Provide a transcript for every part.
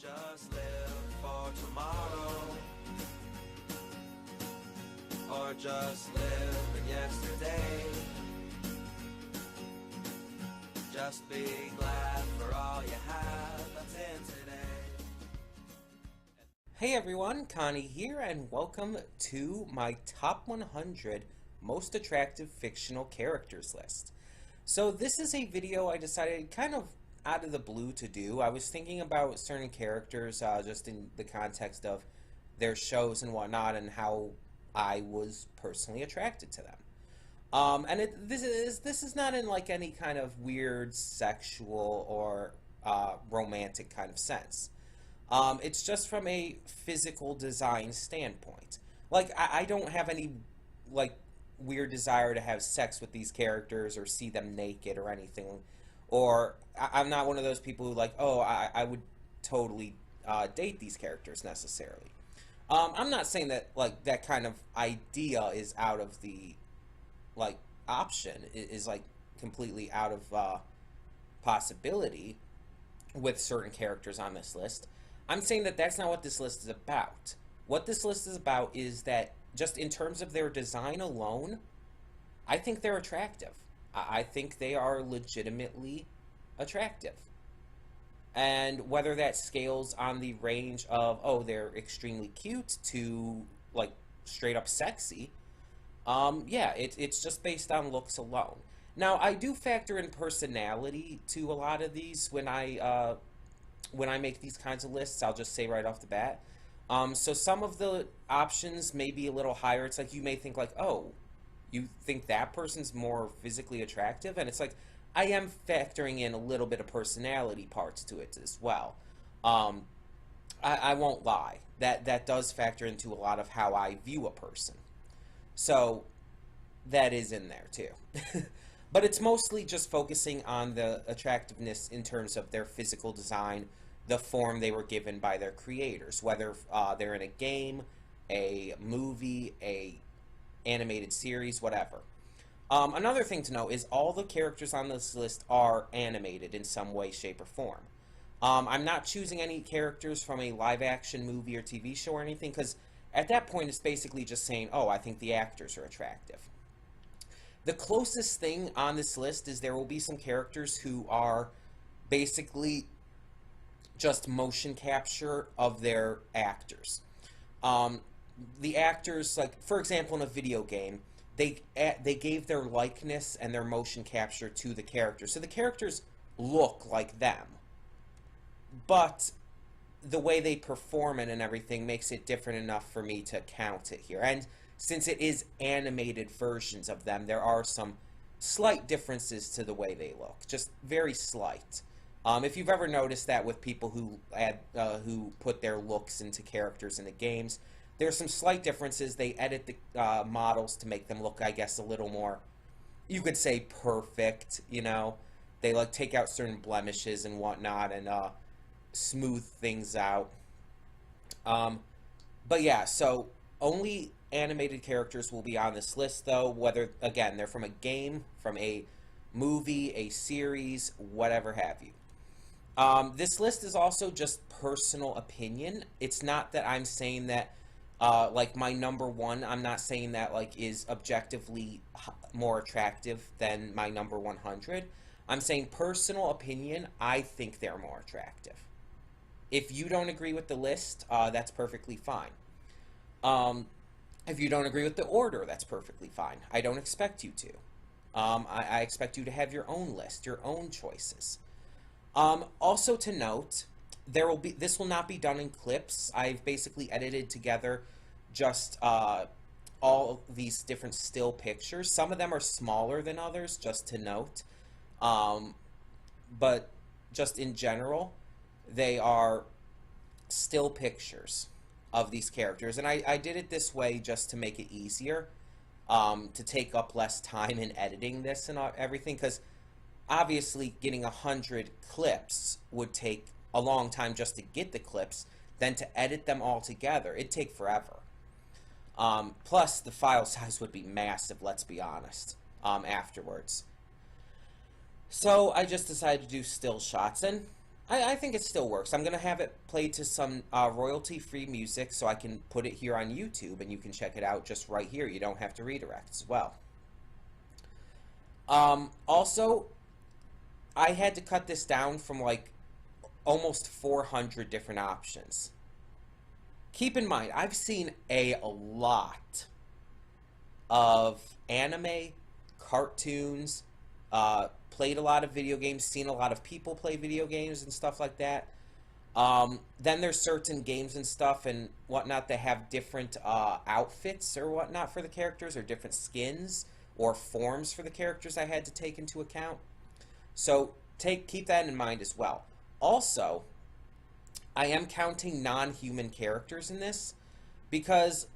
Don't just live for tomorrow, or just live in yesterday. Just be glad for all you have that's in today. Hey everyone, Connie here, and welcome to my top 100 most attractive fictional characters list. So this is a video I decided kind of out of the blue to do. I was thinking about certain characters just in the context of their shows and whatnot, and how I was personally attracted to them. This is not in like any kind of weird sexual or romantic kind of sense. It's just from a physical design standpoint. Like, I don't have any, like, weird desire to have sex with these characters or see them naked or anything. Or, I'm not one of those people who, like, oh, I would totally date these characters necessarily. I'm not saying that, like, that kind of idea is out of the, like, option, is like, completely out of possibility with certain characters on this list. I'm saying that that's not what this list is about. What this list is about is that, just in terms of their design alone, I think they're attractive. I think they are legitimately attractive. And whether that scales on the range of, oh, they're extremely cute to, like, straight up sexy, yeah, it's just based on looks alone. Now, I do factor in personality to a lot of these when I make these kinds of lists. I'll just say right off the bat. So some of the options may be a little higher. It's like you may think like, oh, you think that person's more physically attractive? And it's like, I am factoring in a little bit of personality parts to it as well. I won't lie. That does factor into a lot of how I view a person. So that is in there too. But it's mostly just focusing on the attractiveness in terms of their physical design, the form they were given by their creators, whether they're in a game, a movie, a animated series, whatever. Another thing to know is all the characters on this list are animated in some way, shape, or form. I'm not choosing any characters from a live-action movie or TV show or anything, because at that point it's basically just saying, oh, I think the actors are attractive. The closest thing on this list is there will be some characters who are basically just motion capture of their actors. The actors, like, for example, in a video game, they gave their likeness and their motion capture to the characters. So the characters look like them. But the way they perform it and everything makes it different enough for me to count it here. And since it is animated versions of them, there are some slight differences to the way they look. Just very slight. If you've ever noticed that with people who put their looks into characters in the games, there's some slight differences. They edit the models to make them look, I guess, a little more, you could say, perfect, you know? They, like, take out certain blemishes and whatnot and smooth things out. But yeah, so only animated characters will be on this list, though, whether, again, they're from a game, from a movie, a series, whatever have you. This list is also just personal opinion. It's not that I'm saying that, like, my number one, I'm not saying that, like, is objectively more attractive than my number 100. I'm saying personal opinion, I think they're more attractive. If you don't agree with the list, that's perfectly fine. If you don't agree with the order, that's perfectly fine. I don't expect you to. I expect you to have your own list, your own choices. Also to note, this will not be done in clips. I've basically edited together just all these different still pictures. Some of them are smaller than others, just to note. But just in general, they are still pictures of these characters. And I did it this way just to make it easier, to take up less time in editing this and everything, because obviously getting 100 clips would take a long time just to get the clips, then to edit them all together, it'd take forever. Plus, the file size would be massive, let's be honest, afterwards. So I just decided to do still shots, and I think it still works. I'm going to have it played to some royalty-free music so I can put it here on YouTube and you can check it out just right here. You don't have to redirect as well. Also, I had to cut this down from like almost 400 different options. Keep in mind, I've seen a lot of anime, cartoons, played a lot of video games, seen a lot of people play video games and stuff like that. Then there's certain games and stuff and whatnot that have different outfits or whatnot for the characters, or different skins or forms for the characters I had to take into account. So keep that in mind as well. Also, I am counting non-human characters in this because,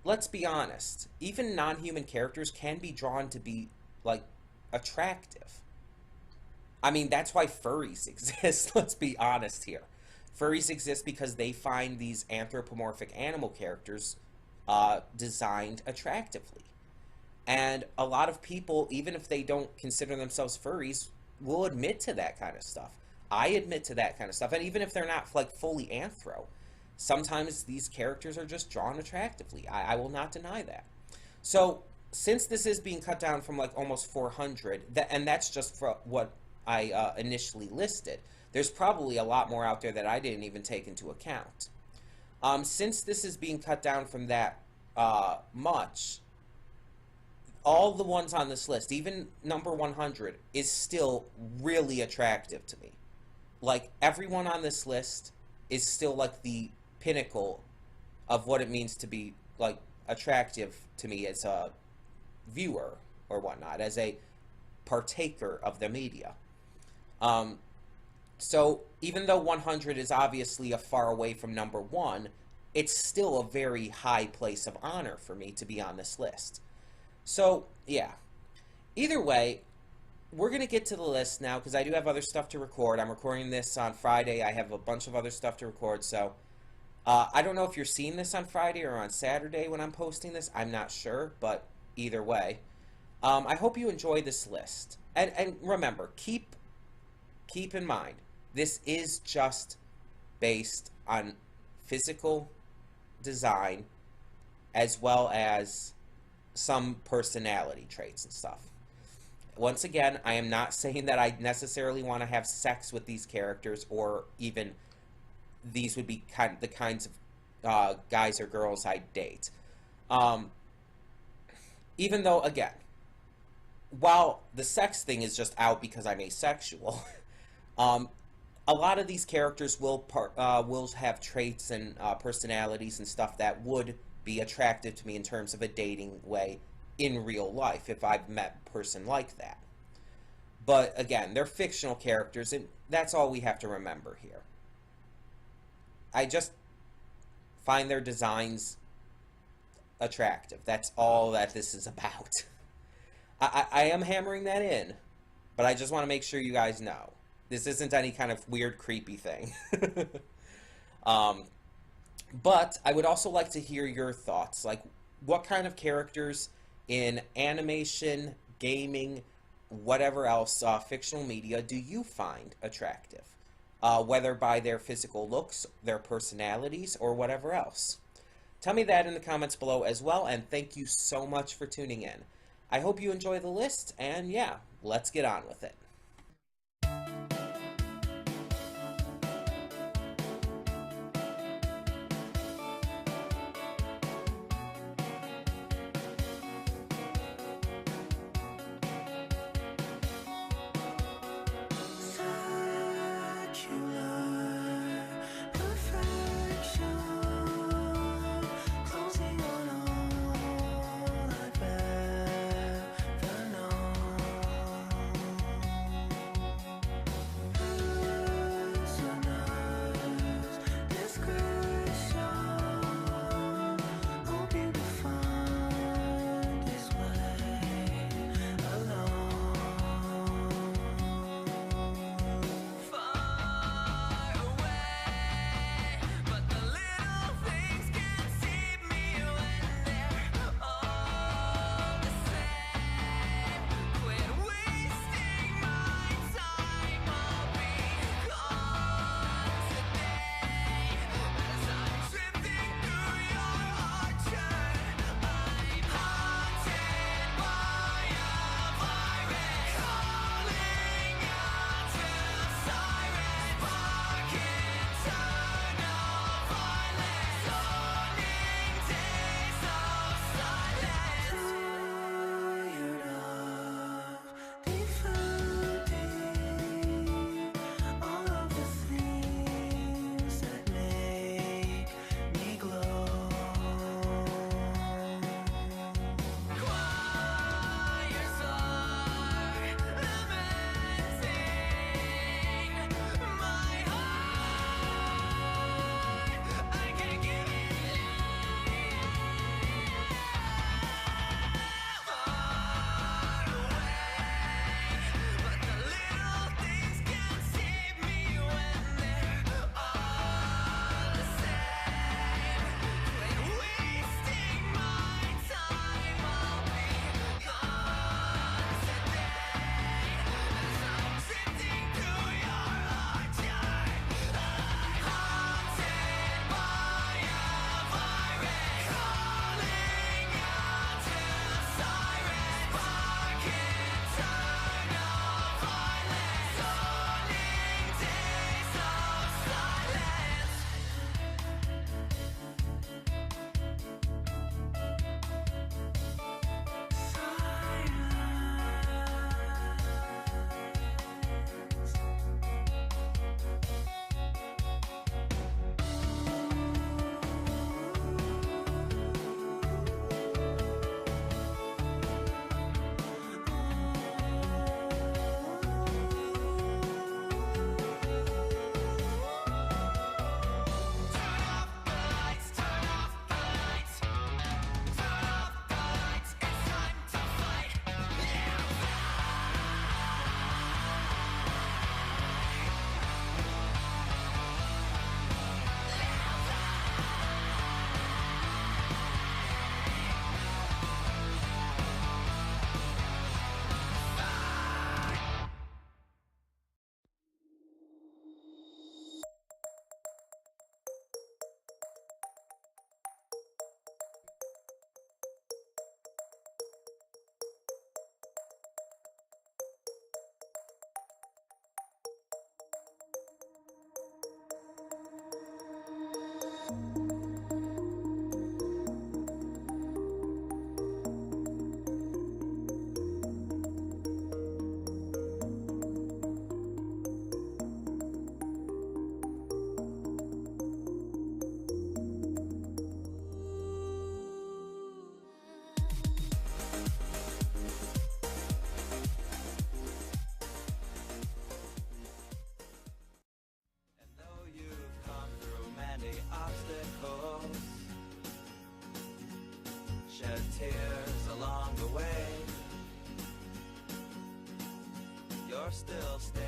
let's be honest, even non-human characters can be drawn to be, like, attractive. I mean, that's why furries exist, let's be honest here. Furries exist because they find these anthropomorphic animal characters designed attractively. And a lot of people, even if they don't consider themselves furries, will admit to that kind of stuff. I admit to that kind of stuff. And even if they're not, like, fully anthro, sometimes these characters are just drawn attractively. I will not deny that. So, since this is being cut down from, like, almost 400, and that's just for what I initially listed, there's probably a lot more out there that I didn't even take into account. Since this is being cut down from that much, all the ones on this list, even number 100, is still really attractive to me. Like, everyone on this list is still, like, the pinnacle of what it means to be, like, attractive to me as a viewer or whatnot, as a partaker of the media. So, even though 100 is obviously a far away from number 1, it's still a very high place of honor for me to be on this list. So, yeah. Either way, we're going to get to the list now because I do have other stuff to record. I'm recording this on Friday. I have a bunch of other stuff to record, so I don't know if you're seeing this on Friday or on Saturday when I'm posting this. I'm not sure, but either way. I hope you enjoy this list. And remember, keep in mind, this is just based on physical design as well as some personality traits and stuff. Once again, I am not saying that I necessarily want to have sex with these characters, or even these would be the kinds of guys or girls I date. Even though, again, while the sex thing is just out because I'm asexual, a lot of these characters will have traits and personalities and stuff that would be attractive to me in terms of a dating way in real life if I've met a person like that. But again, they're fictional characters, and that's all we have to remember here. I just find their designs attractive. That's all that this is about. I am hammering that in, but I just want to make sure you guys know. This isn't any kind of weird, creepy thing. But I would also like to hear your thoughts. Like, what kind of characters in animation, gaming, whatever else, fictional media, do you find attractive? Whether by their physical looks, their personalities, or whatever else. Tell me that in the comments below as well, and thank you so much for tuning in. I hope you enjoy the list, and yeah, let's get on with it. tears along the way, you're still standing.